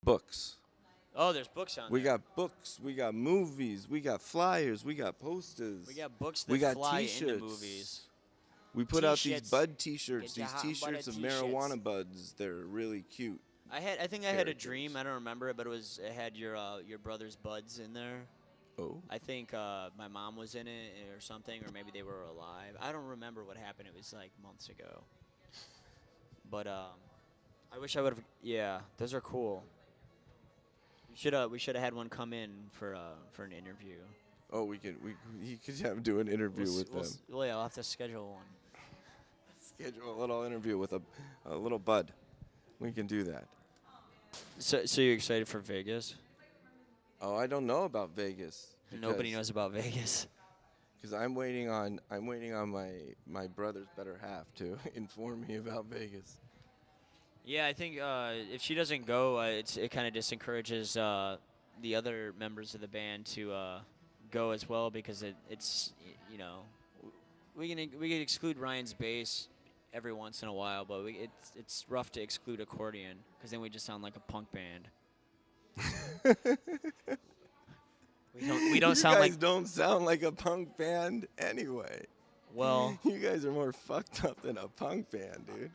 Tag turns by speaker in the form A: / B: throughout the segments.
A: books.
B: Oh, there's books on
A: We
B: there.
A: got books. We got movies. We got flyers. We got posters.
B: We got books that
A: we got
B: fly
A: T-shirts.
B: into movies.
A: We put out these
B: T-shirts.
A: bud T-shirts.
B: Get your
A: These
B: hot and
A: T-shirts of
B: buttered
A: marijuana buds. They're really cute.
B: I think I had a
A: Characters.
B: dream. I don't remember it, but it had your brother's buds in there.
A: Oh.
B: I think my mom was in it or something, or maybe they were alive. I don't remember what happened. It was like months ago. But I wish I would have. Yeah, those are cool. We should have had one come in for an interview.
A: Oh, he could do an interview with them.
B: Well, yeah, I'll have to schedule one.
A: Schedule a little interview with a little bud. We can do that.
B: So you're excited for Vegas?
A: Oh, I don't know about Vegas.
B: Nobody knows about Vegas.
A: Because I'm waiting on my brother's better half to inform me about Vegas.
B: Yeah, I think if she doesn't go, it kind of disencourages the other members of the band to go as well, because it's we can exclude Ryan's bass every once in a while, but it's rough to exclude accordion, because then we just sound like a punk band. we don't sound like.
A: You guys don't sound like a punk band anyway.
B: Well,
A: you guys are more fucked up than a punk band, dude.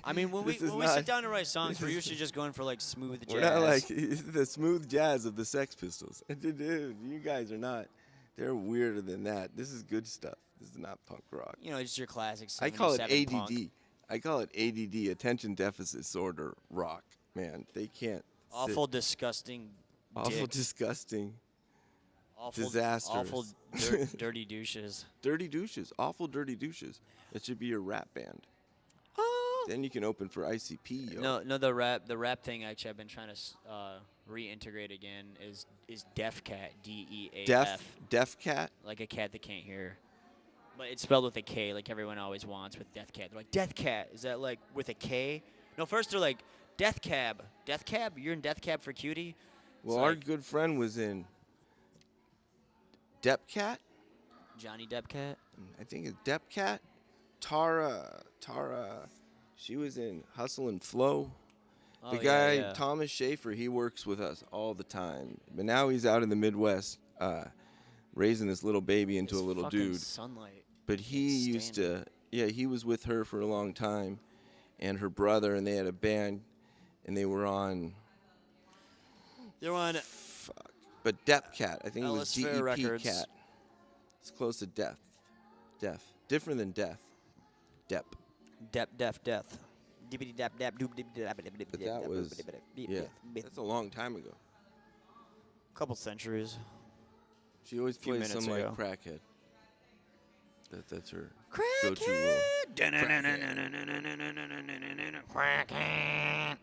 B: I mean, when we sit down to write songs, we're usually just going for like smooth jazz.
A: We're not like the smooth jazz of the Sex Pistols. Dude, you guys are not. They're weirder than that. This is good stuff. This is not punk rock.
B: Just your classic 77
A: I call it ADD.
B: punk.
A: I call it ADD, attention deficit disorder rock. Man, they can't.
B: Awful, disgusting.
A: Awful,
B: dicks.
A: Disgusting.
B: Awful,
A: Disastrous.
B: Awful, dirty douches.
A: Dirty douches. Awful, dirty douches. That should be your rap band. Then you can open for ICP. Yo.
B: No, the rap thing actually I've been trying to reintegrate again is Deaf Cat, DEAF.
A: Deaf cat.
B: Like a cat that can't hear, but it's spelled with a K, like everyone always wants with Death Cat. They're like, Death Cat, is that like with a K? No, first they're like Death Cab. Death Cab, you're in Death Cab for Cutie.
A: Well,
B: It's
A: our
B: like
A: good friend was in Depp Cat.
B: Johnny Depp Cat.
A: I think it's Depp Cat. Tara. She was in Hustle and Flow.
B: Oh,
A: The guy,
B: yeah.
A: Thomas Schaefer, he works with us all the time. But now he's out in the Midwest raising this little baby into
B: This
A: a little
B: fucking
A: dude.
B: Sunlight.
A: But he used to, he was with her for a long time, and her brother, and they had a band, and they were on.
B: They're on.
A: Fuck. But Depp Cat, I think it was
B: Ellis Fair
A: DEP
B: Records.
A: Cat. It's close to death. Deaf. Different than death. Depp.
B: Death.
A: But that was, yeah, that's a long time ago.
B: Couple centuries.
A: She always
B: Few
A: plays
B: minutes
A: some like
B: ago.
A: crackhead. That's her go-to role.
B: Crackhead.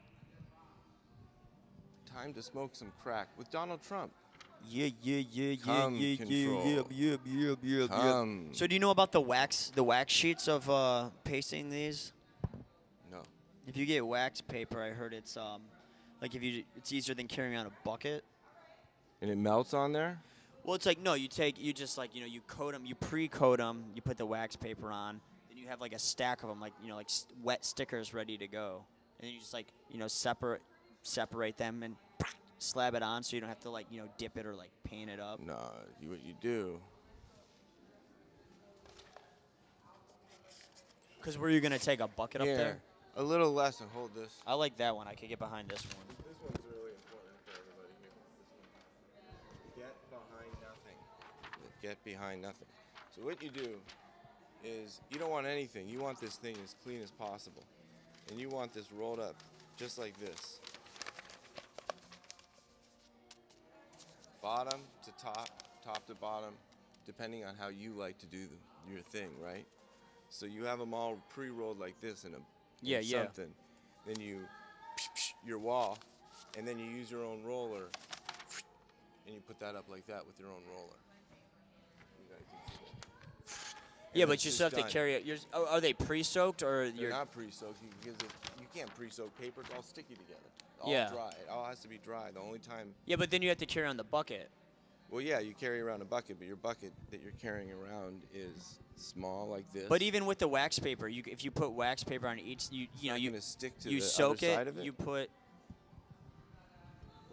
A: Time to smoke some crack with Donald Trump.
B: Yeah.
A: Come, control. Come.
B: So do you know about the wax sheets of pasting these?
A: No.
B: If you get wax paper, I heard it's like it's easier than carrying around a bucket.
A: And it melts on there?
B: Well, it's like, no, you just like, you coat them, you pre-coat them, you put the wax paper on, then you have like a stack of them, like, like wet stickers ready to go. And then you just like, separate them and slab it on so you don't have to like, dip it or like paint it up.
A: No, what you do.
B: Because were you going to take a bucket up there?
A: A little less and hold this.
B: I like that one. I could get behind this one.
A: This one's really important for everybody here. Get behind nothing. Get behind nothing. So what you do is you don't want anything. You want this thing as clean as possible. And you want this rolled up just like this. Bottom to top, top to bottom, depending on how you like to do your thing, right? So you have them all pre-rolled like this in something. Then you your wall, and then you use your own roller, and you put that up like that with your own roller. You guys can see that.
B: Yeah, but you still have to carry it. Are they pre-soaked or
A: They're not pre-soaked because you can't pre-soak paper. It's all sticky together. All dry. It all has to be dry. The only time.
B: Yeah, but then you have to carry on the bucket.
A: Well, yeah, you carry around a bucket, but your bucket that you're carrying around is small like this.
B: But even with the wax paper, if you put wax paper on each, you
A: gonna stick to
B: you
A: the
B: soak
A: other side of it?
B: You put.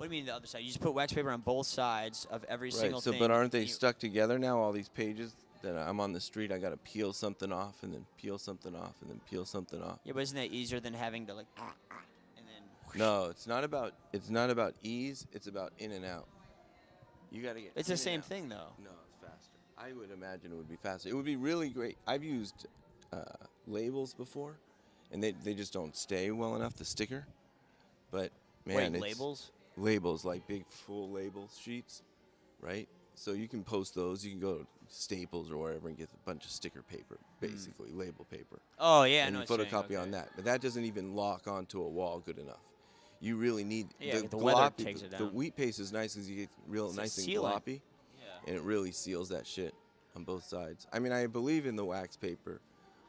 B: What do you mean the other side? You just put wax paper on both sides of every single thing.
A: But aren't they stuck together now? All these pages that I'm on the street, I gotta peel something off and then peel something off and then peel something off.
B: Yeah, but isn't that easier than having to like? And then. Whoosh.
A: No, it's not about ease. It's about in and out. You gotta get.
B: It's the same thing though.
A: No, it's faster. I would imagine it would be faster. It would be really great. I've used labels before, and they just don't stay well enough. The sticker, but man,
B: Wait, labels?
A: Labels like big full label sheets, right? So you can post those. You can go to Staples or wherever and get a bunch of sticker paper, basically label paper.
B: Oh yeah,
A: and
B: I know.
A: Photocopy on that, but that doesn't even lock onto a wall good enough. You really need
B: the weather takes it down.
A: The wheat paste is nice because you get real nice and gloppy, and it really seals that shit on both sides. I mean, I believe in the wax paper,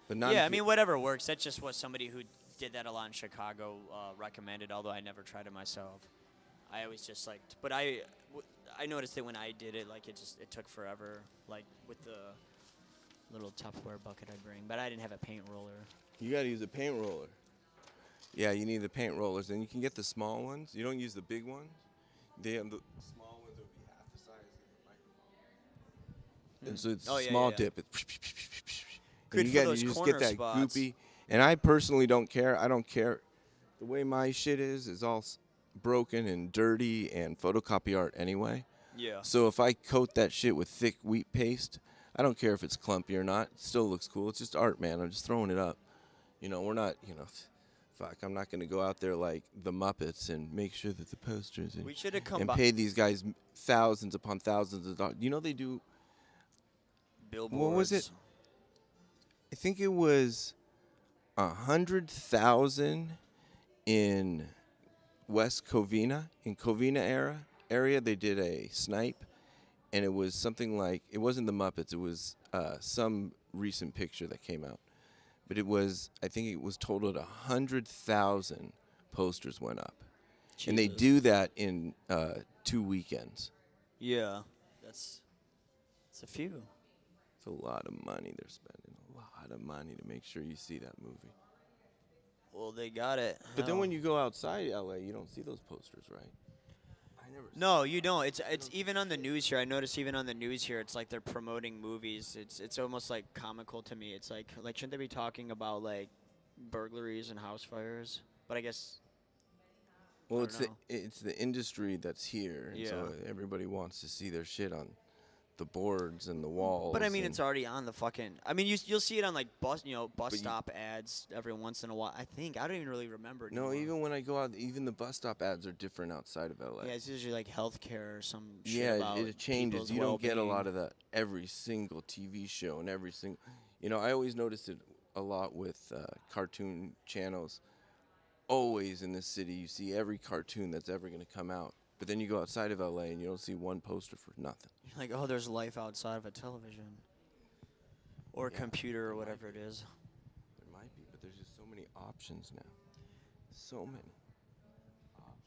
A: but not.
B: Yeah, I mean, whatever works. That's just what somebody who did that a lot in Chicago recommended. Although I never tried it myself. I always just but I noticed that when I did it, like it took forever, like with the little Tupperware bucket I bring. But I didn't have a paint roller.
A: You gotta use a paint roller. Yeah, you need the paint rollers, and you can get the small ones. You don't use the big ones. The small ones would be half the size of the microphone. And so it's small dip. It's
B: good for those corner
A: just get that
B: spots.
A: goopy. And I personally don't care. I don't care. The way my shit is all broken and dirty and photocopy art anyway.
B: Yeah.
A: So if I coat that shit with thick wheat paste, I don't care if it's clumpy or not. It still looks cool. It's just art, man. I'm just throwing it up. We're not, fuck, I'm not going to go out there like the Muppets and make sure that the posters
B: we should have come
A: and pay these guys thousands upon thousands of dollars. They do
B: billboards.
A: What was it? I think it was 100,000 in West Covina, area. They did a snipe, and it was something like, it wasn't the Muppets. It was some recent picture that came out. But I think it was totaled 100,000 posters went up. Jesus. And they do that in 2 weekends.
B: Yeah. It's a few.
A: It's a lot of money they're spending. A lot of money to make sure you see that movie.
B: Well, they got it.
A: But then when you go outside LA, you don't see those posters, right?
B: No, you don't. It's even on the news here. I notice even on the news here, it's like they're promoting movies. It's almost like comical to me. It's like shouldn't they be talking about like burglaries and house fires? But I guess.
A: Well, it's the industry that's here, and so everybody wants to see their shit on the boards and the walls.
B: But I mean, it's already on the fucking. I mean, you'll see it on like bus stop ads every once in a while. I think I don't even really remember.
A: No, even when I go out, even the bus stop ads are different outside of LA.
B: Yeah, it's usually like healthcare or some.
A: Yeah,
B: shit about
A: it changes. You don't get a
B: well-being.
A: lot of that every single TV show and every single. I always noticed it a lot with cartoon channels. Always in this city, you see every cartoon that's ever going to come out. But then you go outside of LA and you don't see one poster for nothing.
B: You're like, oh, there's life outside of a television. Or a computer or whatever it is.
A: There might be, but there's just so many options now. So many options.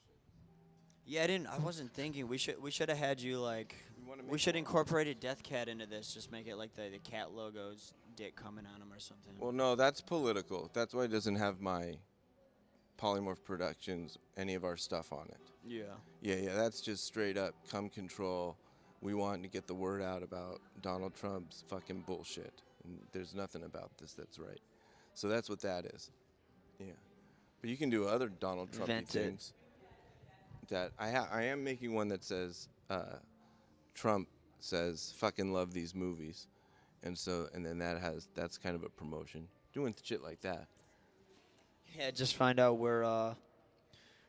B: Yeah, I wasn't thinking. We should have had you like. We should incorporate Death Cat into this. Just make it like the cat logo's dick coming on him or something.
A: Well, no, that's political. That's why it doesn't have my Polymorph Productions, any of our stuff on it.
B: Yeah.
A: Yeah, that's just straight up cum control. We want to get the word out about Donald Trump's fucking bullshit. And there's nothing about this that's right. So that's what that is. Yeah. But you can do other Donald Trumpy things. That I am making one that says Trump says fucking love these movies. And then that's kind of a promotion. Doing shit like that.
B: Yeah, just find out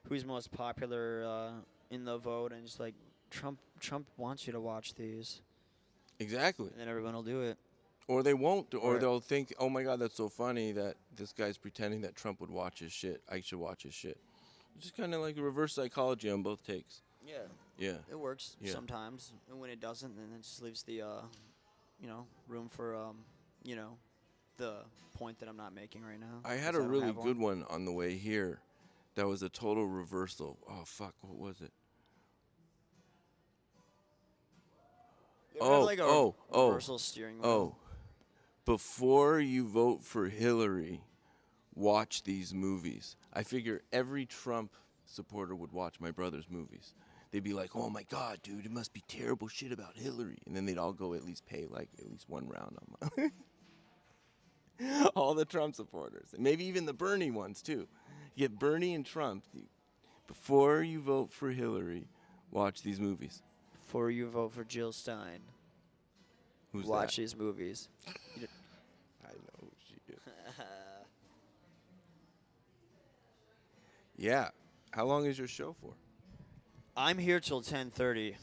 B: who's most popular in the vote, and just like Trump wants you to watch these.
A: Exactly.
B: And then everyone will do it.
A: Or they won't, or they'll think, oh my God, that's so funny that this guy's pretending that Trump would watch his shit. I should watch his shit. Just kind of like a reverse psychology on both takes.
B: Yeah.
A: Yeah.
B: It works sometimes, and when it doesn't, then it just leaves the room for the point that I'm not making right now.
A: I had a really good one on the way here that was a total reversal. Oh, fuck, what was it?
B: Reversal steering wheel.
A: Before you vote for Hillary, watch these movies. I figure every Trump supporter would watch my brother's movies. They'd be like, "Oh my God, dude, it must be terrible shit about Hillary," and then they'd all go at least pay like at least one round on my all the Trump supporters, and maybe even the Bernie ones too. You get Bernie and Trump. Before you vote for Hillary, watch these movies.
B: Before you vote for Jill Stein, watch these movies.
A: I know who she is. Yeah. How long is your show for?
B: I'm here till 10:30.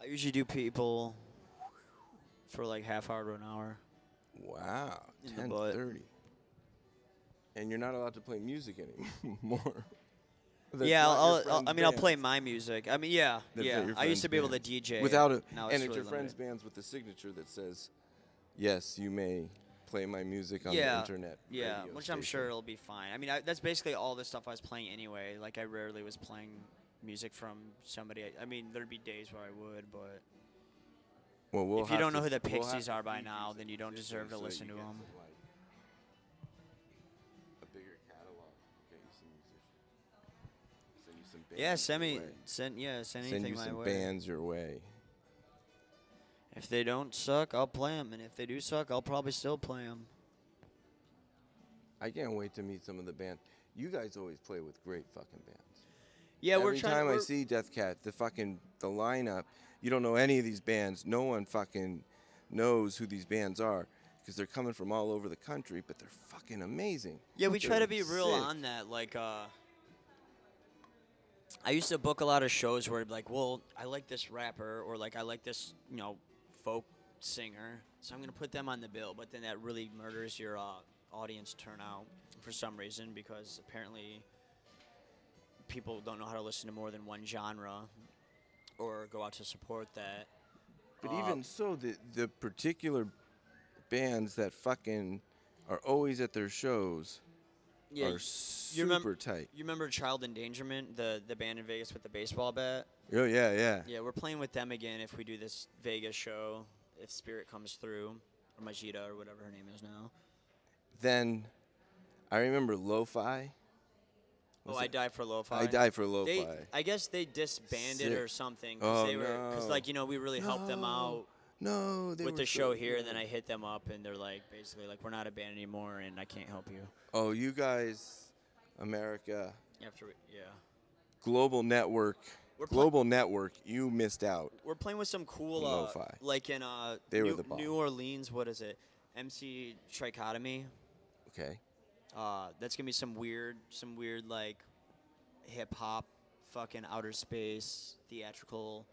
B: I usually do people for like half hour to an hour.
A: Wow. 10:30. And you're not allowed to play music anymore.
B: Yeah, I'll play my music. I mean, yeah. I used to be able to DJ.
A: Without it.
B: Now
A: And
B: it's
A: it's your friend's bands with the signature that says, yes, you may play my music on the internet.
B: Yeah, which I'm sure it'll be fine. I mean, that's basically all the stuff I was playing anyway. Like, I rarely was playing music from somebody. I mean, there'd be days where I would, but if you don't know who the Pixies are by now, then you don't deserve to listen to them. Yeah, send anything my way.
A: Send you some bands your way.
B: If they don't suck, I'll play them, and if they do suck, I'll probably still play them.
A: I can't wait to meet some of the bands. You guys always play with great fucking bands.
B: Yeah,
A: Every time I see Death Cat, the lineup, you don't know any of these bands. No one fucking knows who these bands are because they're coming from all over the country, but they're fucking amazing.
B: Yeah, we try to be real on that. Like, I used to book a lot of shows where I'd be like, well, I like this rapper or like I like this, folk singer, so I'm going to put them on the bill. But then that really murders your audience turnout for some reason because apparently people don't know how to listen to more than one genre or go out to support that.
A: But even so, the particular bands that fucking are always at their shows are super tight.
B: You remember Child Endangerment, the band in Vegas with the baseball bat?
A: Oh, yeah.
B: Yeah, we're playing with them again if we do this Vegas show, if Spirit comes through, or Majida, or whatever her name is now.
A: Then I remember Lo-Fi.
B: I Die for Lo-Fi.
A: I Die for Lo-Fi.
B: I guess they disbanded or something. Because we really helped them out with the show here, and then I hit them up, and they're like, basically, like, we're not a band anymore, and I can't help you.
A: Oh, you guys, America.
B: Yeah.
A: Global Network, you missed out.
B: We're playing with some cool,
A: Lo-Fi.
B: like in New Orleans, what is it? MC Trichotomy.
A: Okay.
B: That's gonna be some weird like hip hop, fucking outer space, theatrical,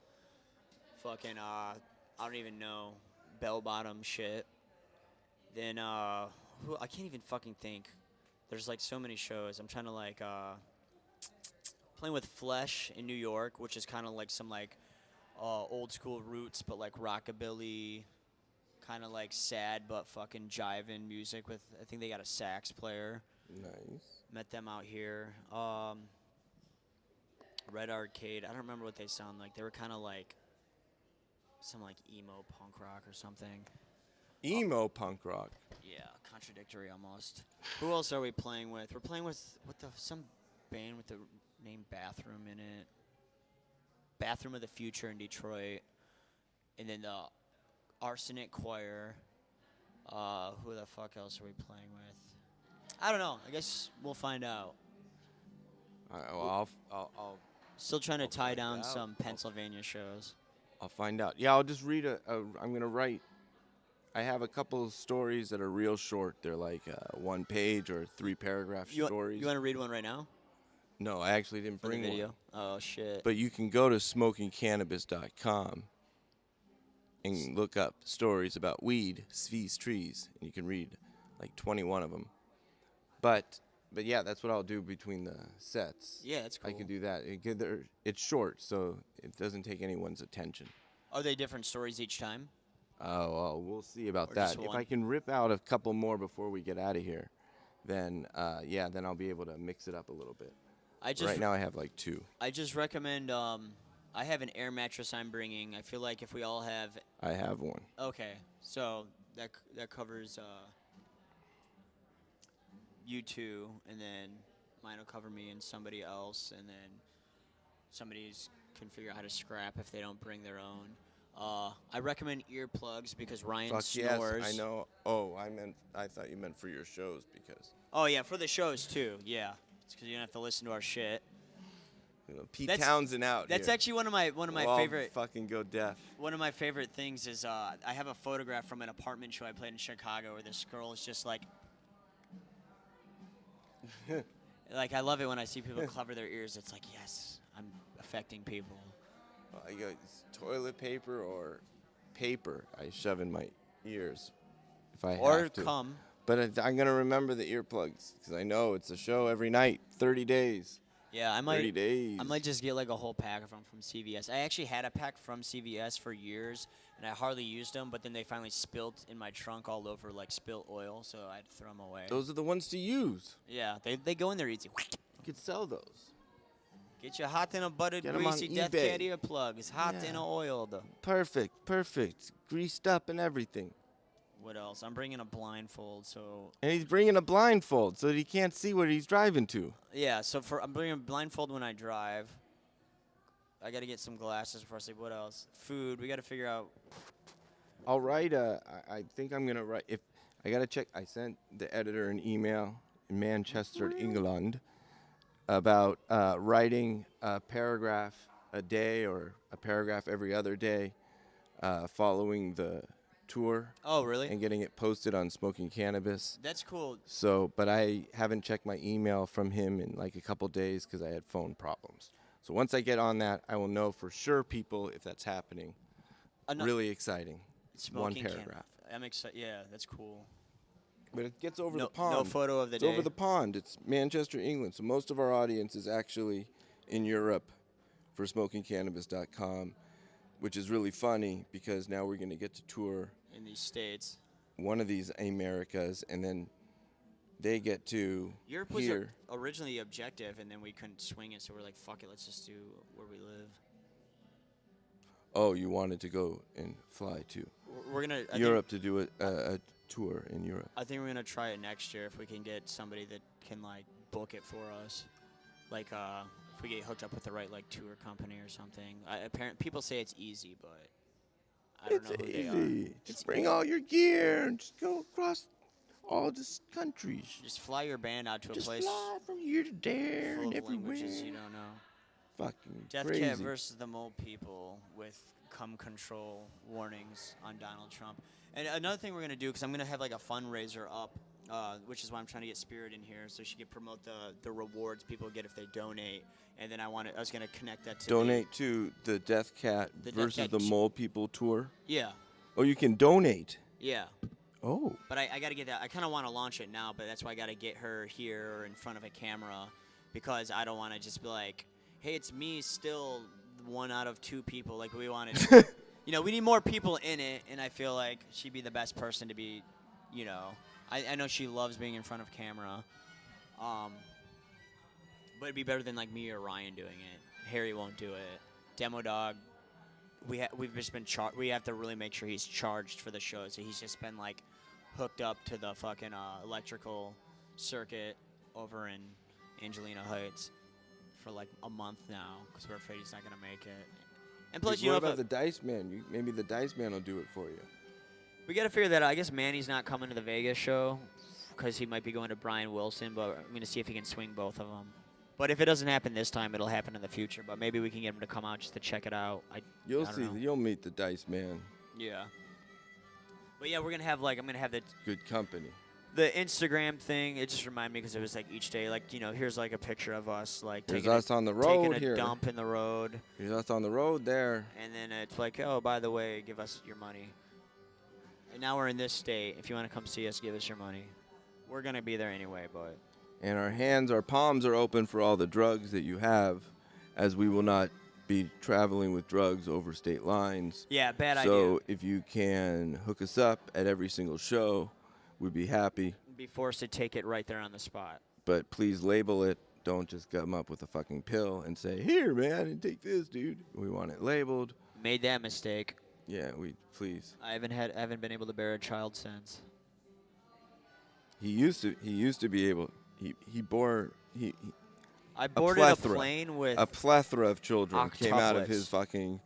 B: fucking I don't even know, bell bottom shit. Then I can't even fucking think. There's like so many shows. I'm trying to like playing with Flesh in New York, which is kind of like some like old school roots, but like rockabilly, kind of like sad but fucking jiving music with. I think they got a sax player.
A: Nice.
B: Met them out here. Red Arcade. I don't remember what they sound like. They were kind of like some like emo punk rock or something.
A: Emo punk rock.
B: Yeah, contradictory almost. Who else are we playing with? We're playing with some band with the name Bathroom in it. Bathroom of the Future in Detroit. And then the Arsenic Choir. Who the fuck else are we playing with? I don't know. I guess we'll find out.
A: I'll
B: Still trying to tie down some Pennsylvania shows.
A: I'll find out. Yeah, I'll just read I'm going to write. I have a couple of stories that are real short. They're like 1 page or 3 paragraph stories.
B: You want to read one right now?
A: No, I actually didn't bring
B: the video.
A: one.
B: Oh, shit.
A: But you can go to smokingcannabis.com and look up stories about weed, Tzvi's trees, and you can read like 21 of them. But yeah, that's what I'll do between the sets.
B: Yeah, that's cool.
A: I can do that. It's short, so it doesn't take anyone's attention.
B: Are they different stories each time?
A: Oh, well, we'll see about that.
B: Just one?
A: If I can rip out a couple more before we get out of here, then then I'll be able to mix it up a little bit. Right now I have like 2.
B: I just recommend. I have an air mattress I'm bringing. I feel like if we all have.
A: I have one.
B: Okay, so that covers you two, and then Mine will cover me and somebody else, and then somebody's can figure out how to scrap if they don't bring their own. I recommend earplugs because Ryan
A: Fuck
B: snores.
A: yes, I know. Oh, I thought you meant for your shows because.
B: Oh yeah, for the shows too. Yeah, it's because you don't have to listen to our shit.
A: You know, Pete Townsend out
B: That's
A: here.
B: actually one of my
A: we'll
B: favorite.
A: All fucking go deaf.
B: One of my favorite things is I have a photograph from an apartment show I played in Chicago where this girl is just like. Like I love it when I see people cover their ears. It's like yes, I'm affecting people.
A: I got toilet paper or paper I shove in my ears if I have to.
B: Or cum.
A: But I'm going to remember the earplugs because I know it's a show every night, 30 days.
B: Yeah, I might.
A: 30 days.
B: I might just get like a whole pack of them from CVS. I actually had a pack from CVS for years, and I hardly used them. But then they finally spilled in my trunk all over, like spilt oil, so I had to throw them away.
A: Those are the ones to use.
B: Yeah, they go in there easy.
A: You could sell those.
B: Get your hot in a buttered,
A: Get 'em
B: greasy
A: on
B: Death
A: eBay.
B: Cat earplugs. Hot
A: Yeah.
B: and oiled.
A: Perfect. Greased up and everything.
B: What else? I'm bringing a blindfold, so...
A: And he's bringing a blindfold so that he can't see what he's driving to.
B: Yeah, so I'm bringing a blindfold when I drive. I got to get some glasses before I sleep. What else? Food. We got to figure out...
A: I'll write I think I'm going to write... If I got to check. I sent the editor an email in Manchester, England, about writing a paragraph a day or a paragraph every other day following the tour.
B: Oh, really?
A: And getting it posted on Smoking Cannabis.
B: That's cool.
A: So, but I haven't checked my email from him in like a couple days because I had phone problems. So once I get on that, I will know for sure, people, if that's happening. Really exciting. One paragraph.
B: I'm excited. Yeah, that's cool.
A: But it gets over the pond.
B: No photo of the
A: it's
B: day.
A: Over the pond. It's Manchester, England. So most of our audience is actually in Europe for SmokingCannabis.com, which is really funny because now we're going to get to tour
B: in these states.
A: One of these Americas, and then they get to
B: Europe was
A: here.
B: Originally the objective, and then we couldn't swing it, so we're like, fuck it, let's just do where we live.
A: Oh, you wanted to go and fly to
B: we're gonna
A: Europe to do a tour in Europe.
B: I think we're gonna try it next year if we can get somebody that can like book it for us, like if we get hooked up with the right like tour company or something. Apparently, people say it's easy, but I don't know who they are.
A: Just bring all your gear and just go across all the countries.
B: Just fly your band out to a place.
A: Just fly from here to there and everywhere.
B: Languages you don't know.
A: Fucking
B: Death
A: crazy.
B: Cat versus the Mole People with cum control warnings on Donald Trump. And another thing we're going to do, because I'm going to have like a fundraiser up, which is why I'm trying to get Spirit in here, so she can promote the rewards people get if they donate. And then I was going to connect that to
A: donate to the Death Cat versus the Mole People tour?
B: Yeah.
A: Oh, you can donate?
B: Yeah.
A: Oh.
B: But I got to get that. I kind of want to launch it now, but that's why I got to get her here in front of a camera, because I don't want to just be like, hey, it's me still 1 out of 2 people. Like, we wanted to, we need more people in it, and I feel like she'd be the best person to be, I know she loves being in front of camera. But it'd be better than, like, me or Ryan doing it. Harry won't do it. Demo Dog, we've just been we have to really make sure he's charged for the show, so he's just been, like, hooked up to the fucking electrical circuit over in Angelina Heights for like a month now because we're afraid he's not going to make it. And plus,
A: what about the Dice Man? Maybe the Dice Man will do it for you.
B: We got to figure that out. I guess Manny's not coming to the Vegas show because he might be going to Brian Wilson, but I'm going to see if he can swing both of them. But if it doesn't happen this time, it'll happen in the future. But maybe we can get him to come out just to check it out.
A: You'll see. You'll meet the Dice Man.
B: Yeah. But yeah, we're going to have I'm going to have the
A: good company.
B: The Instagram thing, it just reminded me because it was like each day, like, here's like a picture of us, like
A: taking us on the road
B: taking a dump in the road.
A: Here's us on the road there.
B: And then it's like, oh, by the way, give us your money. And now we're in this state. If you want to come see us, give us your money. We're going to be there anyway, but.
A: And our palms are open for all the drugs that you have, as we will not be traveling with drugs over state lines.
B: Yeah, bad idea.
A: So if you can hook us up at every single show, we'd be happy.
B: Be forced to take it right there on the spot.
A: But please label it. Don't just come up with a fucking pill and say, here, man, and take this, dude. We want it labeled.
B: Made that mistake.
A: Yeah, please.
B: I haven't been able to bear a child since.
A: He used to be able. He
B: I boarded a plane with
A: a plethora of children came out of
B: octuplets.
A: his fucking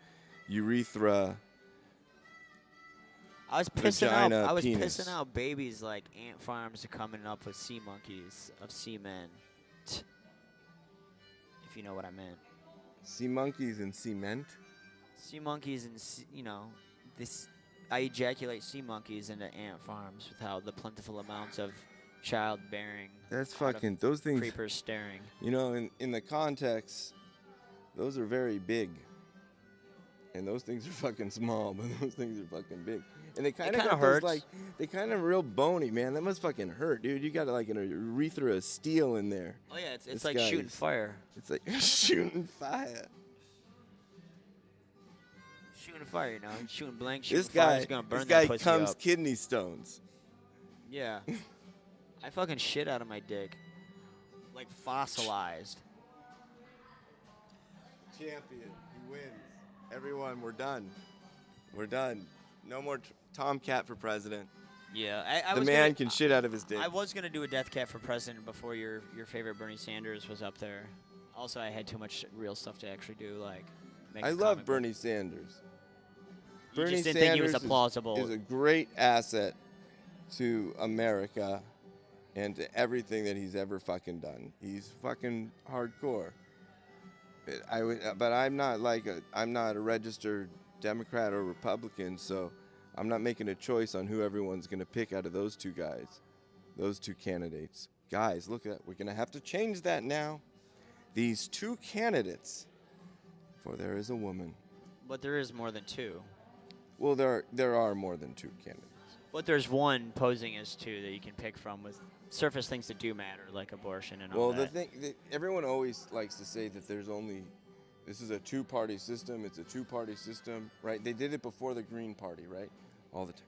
A: urethra.
B: I was pissing
A: penis.
B: pissing out babies like ant farms are coming up with sea monkeys of seamen. If you know what I meant.
A: Sea monkeys and cement.
B: Sea monkeys and this. I ejaculate sea monkeys into ant farms with how the plentiful amounts of childbearing.
A: That's fucking those things.
B: Creepers staring.
A: You know, in the context, those are very big. And those things are fucking small, but those things are fucking big. And they kind of hurt. Like they kind of real bony, man. That must fucking hurt, dude. You got like an urethra of steel in there.
B: Oh yeah, it's like shooting fire.
A: It's like shooting fire.
B: Shooting fire, you know. Shooting blank. Shooting
A: This guy,
B: is gonna burn
A: this guy
B: that pussy
A: comes
B: up.
A: kidney stones.
B: Yeah. I fucking shit out of my dick. Like fossilized.
A: Champion. He wins. Everyone, we're done. We're done. No more Tomcat for president.
B: Yeah.
A: The man can shit out of his dick.
B: I was going to do a death cat for president before your favorite Bernie Sanders was up there. Also, I had too much real stuff to actually do. Like, make
A: I love Bernie Sanders.
B: You
A: Bernie
B: just didn't
A: Sanders
B: think he was a plausible.
A: is a great asset to America and to everything that he's ever fucking done. He's fucking hardcore. But I'm not a registered Democrat or Republican, so I'm not making a choice on who everyone's going to pick out of those two guys, those two candidates. Guys, look at that. We're going to have to change that now. These two candidates, for there is a woman.
B: But there is more than two.
A: Well, there are more than two candidates.
B: But there's one posing as two that you can pick from with surface things that do matter, like abortion and all that.
A: Well, the thing, everyone always likes to say that this is a two-party system. It's a two-party system, right? They did it before the Green Party, right? All the time.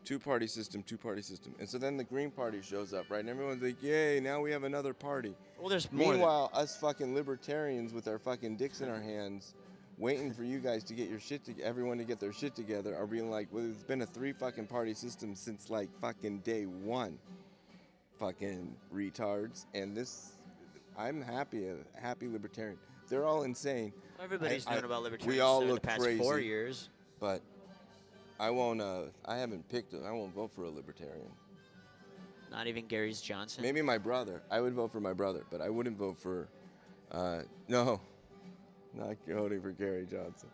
A: Two-party system, two-party system. And so then the Green Party shows up, right? And everyone's like, yay, now we have another party.
B: Well, there's more.
A: Meanwhile, us fucking libertarians with our fucking dicks in our hands, waiting for you guys to get your shit together, everyone to get their shit together, are being like, well, it's been a three fucking party system since like fucking day one. Fucking retards. And this, I'm happy libertarian. They're all insane.
B: Everybody's known about libertarians
A: we all
B: in
A: look
B: the past
A: crazy,
B: 4 years.
A: But I won't. I haven't picked. I won't vote for a libertarian.
B: Not even Gary's Johnson.
A: Maybe my brother. I would vote for my brother, but I wouldn't vote for. No, not voting for Gary Johnson.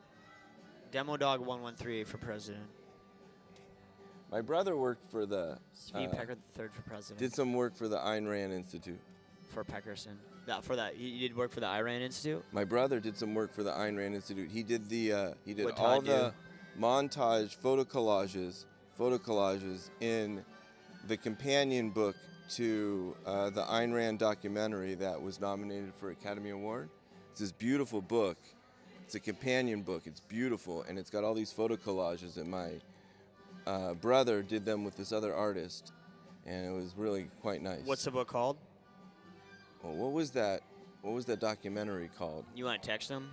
B: Demo Dog 113 for president.
A: My brother worked for the.
B: Tzvi Peckar III for president.
A: Did some work for the Ayn Rand Institute.
B: For Peckerson. He did work for the Iran Institute.
A: My brother did some work for the Ayn Rand Institute. He did
B: What
A: all
B: Todd
A: the montage photo collages in the companion book to the Ayn Rand documentary that was nominated for Academy Award. It's this beautiful book. It's a companion book. It's beautiful, and it's got all these photo collages. And my brother did them with this other artist, and it was really quite nice.
B: What's the book called?
A: Well, what was that? What was that documentary called?
B: You want to text him?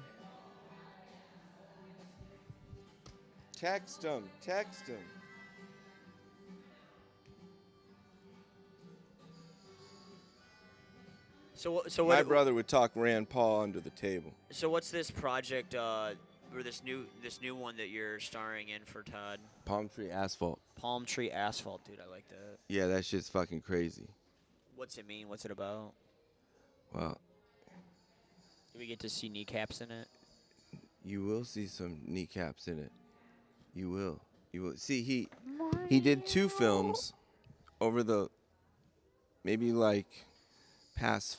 A: Text him. Text him.
B: So
A: my brother would talk Rand Paul under the table.
B: So what's this project or this new one that you're starring in for Todd?
A: Palm Tree Asphalt.
B: Palm Tree Asphalt, dude. I like that.
A: Yeah, that shit's fucking crazy.
B: What's it mean? What's it about?
A: Well,
B: do we get to see kneecaps in it?
A: You will see some kneecaps in it. You will. You will. See, he did 2 films over the maybe like past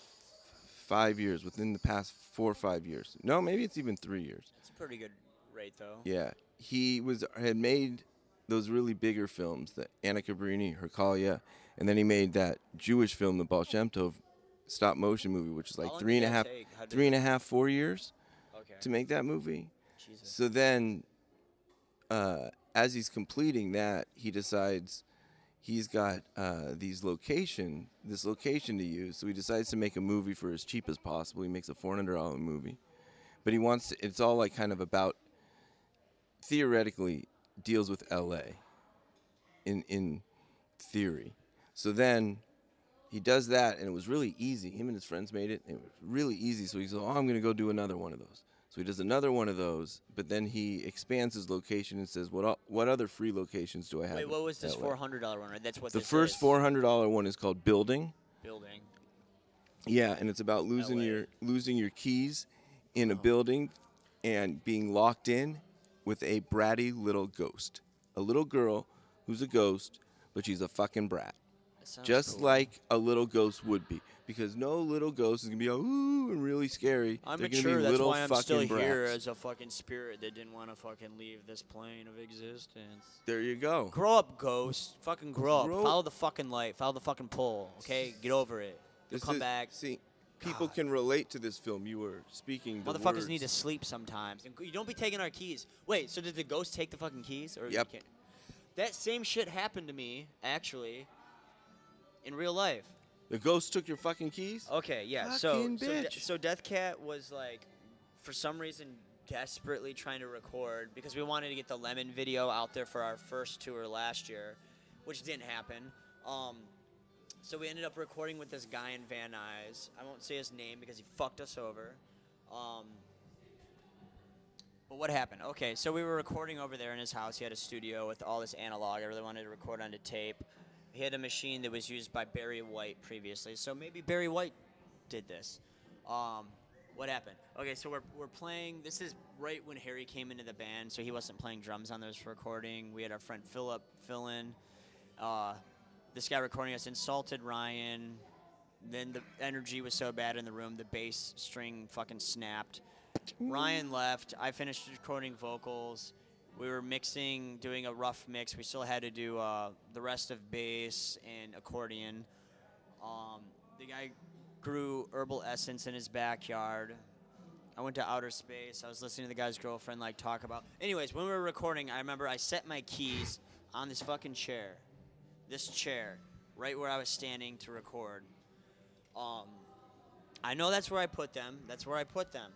A: 5 years, within the past 4 or 5 years. No, maybe it's even 3 years.
B: That's a pretty good rate, though.
A: Yeah. He had made those really bigger films, the Anna Cabrini, Hercalia, and then he made that Jewish film, the Baal Shem Tov stop motion movie, which is like 3.5, 4 years to make that movie.
B: Jesus.
A: So then, as he's completing that, he decides he's got this location to use. So he decides to make a movie for as cheap as possible. He makes a $400 movie, but he wants to, it's all like kind of about, theoretically deals with LA in theory. So then he does that, and it was really easy. Him and his friends made it. And it was really easy. So he's like, oh, I'm going to go do another one of those. So he does another one of those, but then he expands his location and says, what other free locations do I have?
B: Wait, what was this $400 one? Right? That's what
A: the
B: this
A: first
B: is.
A: $400 one is called Building.
B: Building.
A: Yeah, and it's about losing your keys in a building and being locked in with a bratty little ghost. A little girl who's a ghost, but she's a fucking brat. Just
B: cool.
A: like a little ghost would be. Because no little ghost is going to be, ooh, and really scary.
B: I'm
A: They're
B: mature.
A: That's
B: why I'm still
A: brats.
B: here as a fucking spirit that didn't want to fucking leave this plane of existence.
A: There you go.
B: Grow up, ghost. Fucking grow up. Follow the fucking light. Follow the fucking pull. Okay? Get over it. Come back.
A: See, people can relate to this film. You were speaking the
B: Motherfuckers
A: words.
B: need to sleep sometimes. And you don't be taking our keys. Wait, so did the ghost take the fucking keys? Or
A: Yep.
B: That same shit happened to me, actually, in real life.
A: The ghost took your fucking keys?
B: Okay, yeah.
A: Fucking bitch.
B: So Death Cat was like, for some reason, desperately trying to record because we wanted to get the Lemon video out there for our first tour last year, which didn't happen. So we ended up recording with this guy in Van Nuys. I won't say his name because he fucked us over. But what happened? Okay, so we were recording over there in his house. He had a studio with all this analog. I really wanted to record onto tape. He had a machine that was used by Barry White previously, so maybe Barry White did this. What happened? Okay, so we're playing. This is right when Harry came into the band, so he wasn't playing drums on this recording. We had our friend Philip fill in. This guy recording us insulted Ryan. Then the energy was so bad in the room, the bass string fucking snapped. Ryan left. I finished recording vocals. We were mixing, doing a rough mix. We still had to do the rest of bass and accordion. The guy grew herbal essence in his backyard. I went to outer space. I was listening to the guy's girlfriend talk about. Anyways, when we were recording, I remember I set my keys on this fucking chair. This chair, right where I was standing to record. I know that's where I put them. That's where I put them.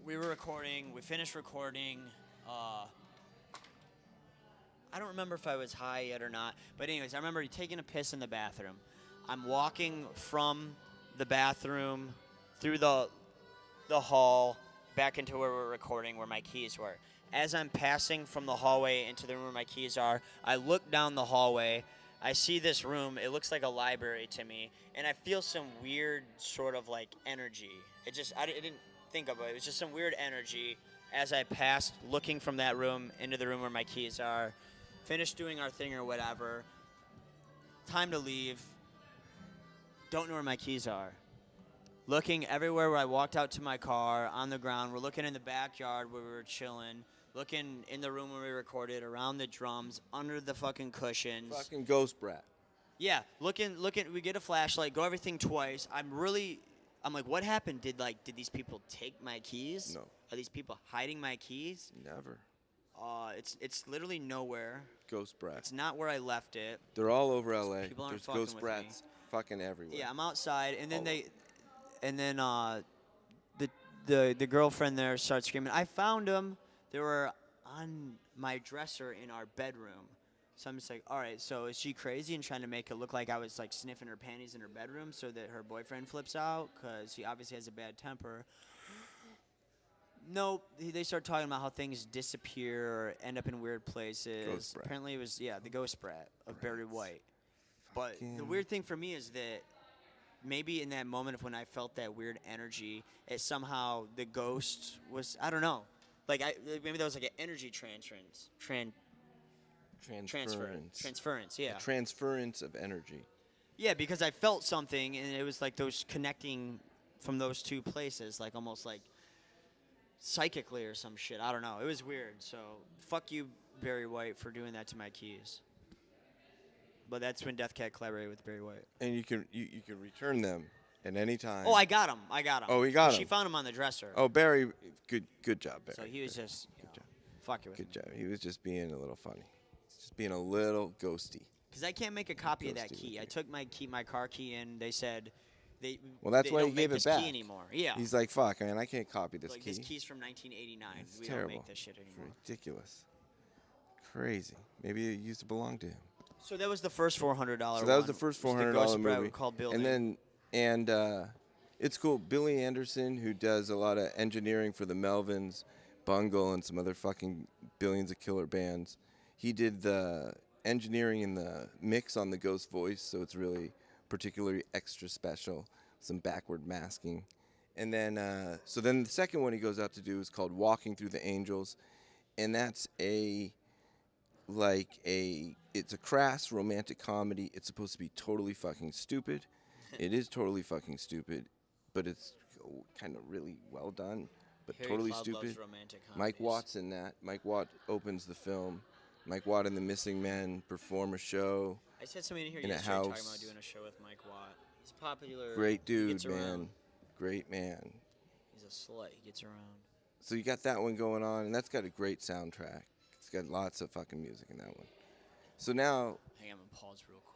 B: We were recording. We finished recording. I don't remember if I was high yet or not. But anyways, I remember taking a piss in the bathroom. I'm walking from the bathroom through the hall back into where we're recording, where my keys were. As I'm passing from the hallway into the room where my keys are, I look down the hallway. I see this room. It looks like a library to me. And I feel some weird sort of energy. I didn't think of it. It was just some weird energy as I passed, looking from that room into the room where my keys are. Finished doing our thing or whatever. Time to leave. Don't know where my keys are. Looking everywhere where I walked out to my car, on the ground. We're looking in the backyard where we were chilling. Looking in the room where we recorded, around the drums, under the fucking cushions.
A: Fucking ghost brat.
B: Yeah, looking. We get a flashlight, go everything twice. I'm like, what happened? Did these people take my keys?
A: No.
B: Are these people hiding my keys?
A: Never.
B: It's literally nowhere.
A: Ghost brats.
B: It's not where I left it.
A: They're all over LA.
B: People aren't
A: There's
B: fucking
A: ghost
B: with
A: brats fucking everywhere.
B: Yeah, I'm outside, and then the girlfriend there starts screaming, "I found them! They were on my dresser in our bedroom." So I'm just like, all right, so is she crazy and trying to make it look like I was sniffing her panties in her bedroom so that her boyfriend flips out? Because he obviously has a bad temper. Nope. They start talking about how things disappear or end up in weird places.
A: Ghost brat.
B: Apparently it was, the ghost brat of Barry White. But the weird thing for me is that maybe in that moment of when I felt that weird energy, it somehow, the ghost was, I don't know. Maybe that was an energy transference. Transference, yeah.
A: A transference of energy.
B: Yeah, because I felt something, and it was those connecting from those two places, almost psychically or some shit. I don't know. It was weird. So fuck you, Barry White, for doing that to my keys. But that's when Death Cat collaborated with Barry White.
A: And you can return them at any time.
B: Oh, I got him.
A: Oh, he got him.
B: She found him on the dresser.
A: Oh, Barry, good job, Barry.
B: So he was just fuck you with
A: Good job. He was just being a little funny. Just being a little ghosty.
B: Because I can't make a copy of that key. I took my car key in. They said
A: well, that's
B: they
A: why
B: don't
A: he gave
B: make
A: it
B: this
A: back.
B: key anymore. Yeah.
A: He's like, fuck, man, I can't copy this key.
B: This key's from 1989.
A: It's
B: we
A: terrible.
B: don't make this shit anymore.
A: It's ridiculous. Crazy. Maybe it used to belong to him.
B: So that was the first $400
A: So that was the first $400 movie.
B: Called Building.
A: And then, it's cool. Billy Anderson, who does a lot of engineering for the Melvins, Bungle, and some other fucking billions of killer bands, he did the engineering and the mix on the Ghost voice, so it's really particularly extra special. Some backward masking. And then, so then the second one he goes out to do is called Walking Through the Angels, and that's it's a crass romantic comedy. It's supposed to be totally fucking stupid. It is totally fucking stupid, but it's kind of really well done, but
B: Harry
A: totally
B: Cloud
A: stupid.
B: loves romantic
A: Mike
B: comedies.
A: Watt's in that. Mike Watt opens the film. Mike Watt and the Missing Men perform a show.
B: I said something in here
A: in a
B: yesterday talking
A: house.
B: about doing a show with Mike Watt. He's popular.
A: Great
B: He
A: dude,
B: gets
A: man.
B: around.
A: Great man.
B: He's a slut. He gets around.
A: So you got that one going on, and that's got a great soundtrack. It's got lots of fucking music in that one. So now,
B: Hang on, I'm gonna pause real quick.